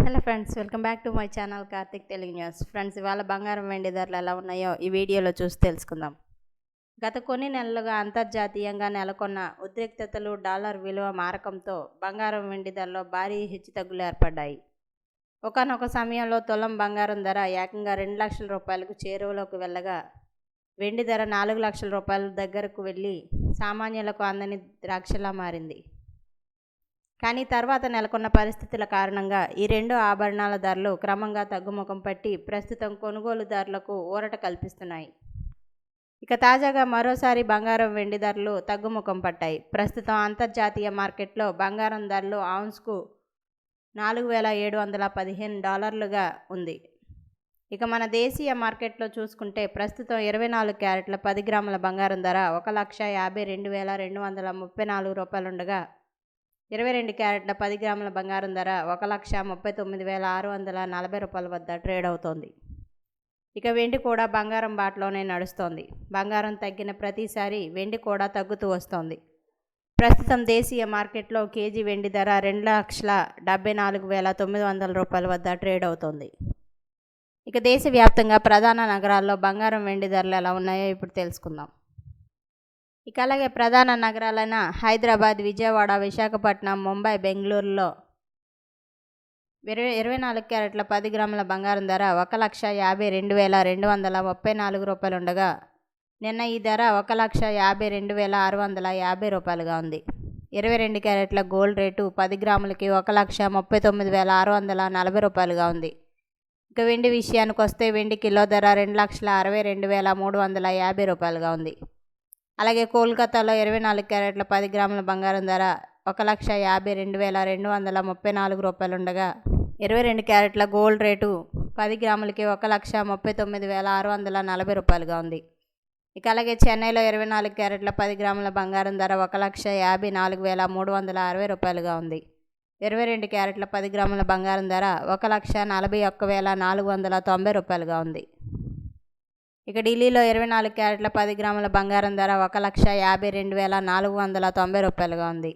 Hello friends, welcome back to my channel Karthik Telugu news. Friends, ఇవాళ బంగారం వెండి ధరలు ఎలా ఉన్నాయో ఈ వీడియోలో చూసి తెలుసుకుందాం. గత కొన్ని నెలలుగా అంతర్జాతీయంగా నెలకొన్న ఉద్రిక్తతలు, డాలర్ విలువ మారకంతో బంగారం వెండి ధరలో భారీ హెచ్చుతగ్గులు ఏర్పడ్డాయి. ఒకానొక సమయంలో తులం బంగారం ధర ఏకంగా 2 లక్షల రూపాయలకు చేరువలోకి వెళ్ళగా వెండి ధర 4 లక్షల రూపాయల దగ్గరకు వెళ్ళి సామాన్యులకు అందని ద్రాక్షలా మారింది. కానీ తర్వాత నెలకొన్న పరిస్థితుల కారణంగా ఈ రెండు ఆభరణాల ధరలు క్రమంగా తగ్గుముఖం పట్టి ప్రస్తుతం కొనుగోలుదారులకు ఊరట కల్పిస్తున్నాయి. ఇక తాజాగా మరోసారి బంగారం వెండి ధరలు తగ్గుముఖం పట్టాయి. ప్రస్తుతం అంతర్జాతీయ మార్కెట్లో బంగారం ధరలు ఔన్స్కు $4,715 ఉంది. ఇక మన దేశీయ మార్కెట్లో చూసుకుంటే ప్రస్తుతం 24 క్యారెట్ల 10 గ్రాముల బంగారం ధర $1,52,234 ఉండగా 22 క్యారెట్ల 10 గ్రాముల బంగారం ధర $1,39,640 వద్ద ట్రేడ్ అవుతోంది. ఇక వెండి కూడా బంగారం బాటలోనే నడుస్తోంది. బంగారం తగ్గిన ప్రతిసారి వెండి కూడా తగ్గుతూ వస్తోంది. ప్రస్తుతం దేశీయ మార్కెట్లో కేజీ వెండి ధర $2,74,900 వద్ద ట్రేడ్ అవుతోంది. ఇక దేశవ్యాప్తంగా ప్రధాన నగరాల్లో బంగారం వెండి ధరలు ఎలా ఉన్నాయో ఇప్పుడు తెలుసుకుందాం. ఇక అలాగే ప్రధాన నగరాలైన హైదరాబాద్, విజయవాడ, విశాఖపట్నం, ముంబై, బెంగళూరులో 24 క్యారెట్ల 10 గ్రాముల బంగారం ధర $1,52,234 ఉండగా నిన్న ఈ ధర $1,52,650 ఉంది. 22 క్యారెట్ల గోల్డ్ రేటు 10 గ్రాములకి $1,39,640 ఉంది. ఇక వెండి విషయానికి వస్తే వెండి కిలో ధర $2,62,350 ఉంది. అలాగే కోల్కతాలో 24 క్యారెట్ల 10 గ్రాముల బంగారం ధర $1,52,234 ఉండగా 22 క్యారెట్ల గోల్డ్ రేటు 10 గ్రాములకి $1,39,640 ఉంది. ఇక అలాగే చెన్నైలో 24 క్యారెట్ల 10 గ్రాముల బంగారం ధర $1,54,360 ఉంది. 22 క్యారెట్ల 10 గ్రాముల బంగారం ధర $1,41,490 ఉంది. ఇక ఢిల్లీలో 24 క్యారెట్ల 10 గ్రాముల బంగారం ధర $1,52,490 ఉంది.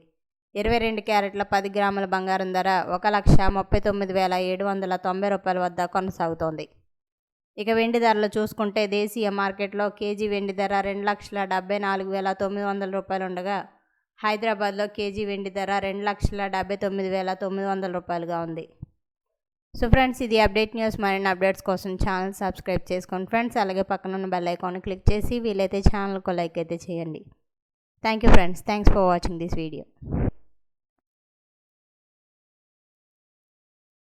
22 క్యారెట్ల 10 గ్రాముల బంగారం ధర $1,39,790 వద్ద కొనసాగుతోంది. ఇక వెండి ధరలు చూసుకుంటే దేశీయ మార్కెట్లో కేజీ వెండి ధర $2,74,900 ఉండగా హైదరాబాద్లో కేజీ వెండి ధర $2,79,900 ఉంది. సో ఫ్రెండ్స్, ఇది అప్డేట్ న్యూస్. మరిన్ని అప్డేట్స్ కోసం ఛానల్ సబ్స్క్రైబ్ చేసుకోండి ఫ్రెండ్స్. అలాగే పక్కన ఉన్న బెల్ ఐకాన్ క్లిక్ చేసి వీలైతే ఛానల్కు లైక్ అయితే చేయండి. Thank you friends. Thanks for watching this video.